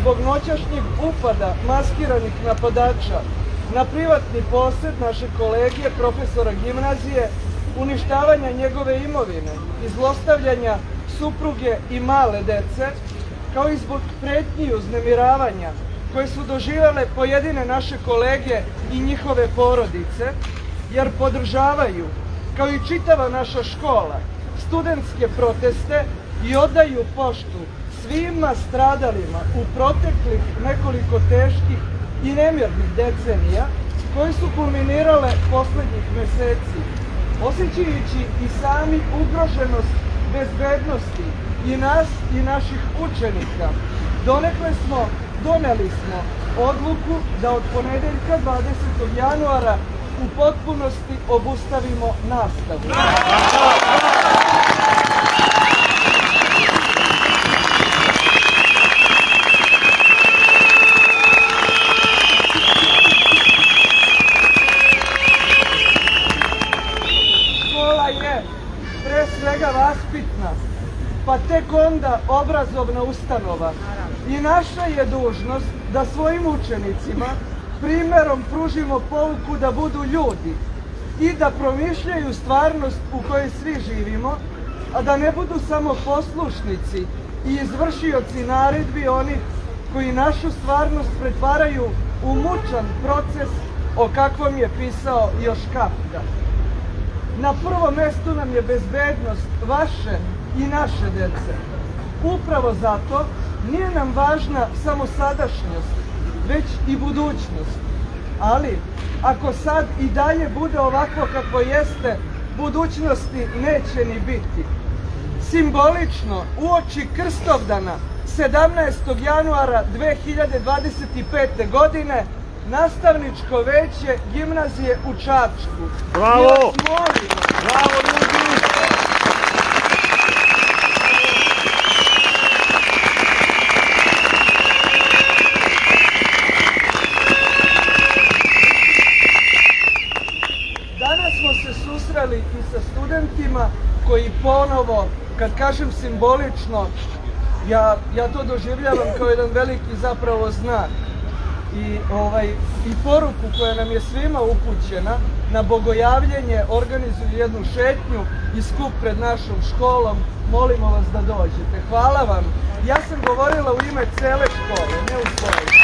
zbog noćašnjeg upada maskiranih napadača na privatni posjed naše kolege, profesora gimnazije, uništavanja njegove imovine i zlostavljanja supruge i male dece, kao i zbog pretnji i uznemiravanja koje su doživjele pojedine naše kolege i njihove porodice, jer podržavaju, kao i čitava naša škola, studentske proteste i odaju poštu svima stradalima u proteklih nekoliko teških i nemirnih decenija koje su kulminirale poslednjih meseci, osjećajući i sami ugroženost bezbednosti i nas i naših učenika. Doneli smo odluku da od ponedeljka 20. januara u potpunosti obustavimo nastavu. Škola je pre svega vaspitna, pa tek onda obrazovna ustanova. I naša je dužnost da svojim učenicima primerom pružimo pouku da budu ljudi i da promišljaju stvarnost u kojoj svi živimo, a da ne budu samo poslušnici i izvršioci naredbi onih koji našu stvarnost pretvaraju u mučan proces o kakvom je pisao još Kafka. Na prvom mestu nam je bezbednost vaše i naše dece. Upravo zato nije nam važna samo sadašnjost, već i budućnost. Ali, ako sad i dalje bude ovako kako jeste, budućnosti neće ni biti. Simbolično, uoči Krstovdana, 17. januara 2025. godine, Nastavničko veće gimnazije u Čačku. Bravo! Bravo, ljudi! Danas smo se susreli i sa studentima koji ponovo, kad kažem simbolično, ja to doživljavam kao jedan veliki zapravo znak i poruku koja nam je svima upućena na bogojavljenje, organizuju jednu šetnju i skup pred našom školom. Molimo vas da dođete. Hvala vam. Ja sam govorila u ime cele škole, ne u svoje.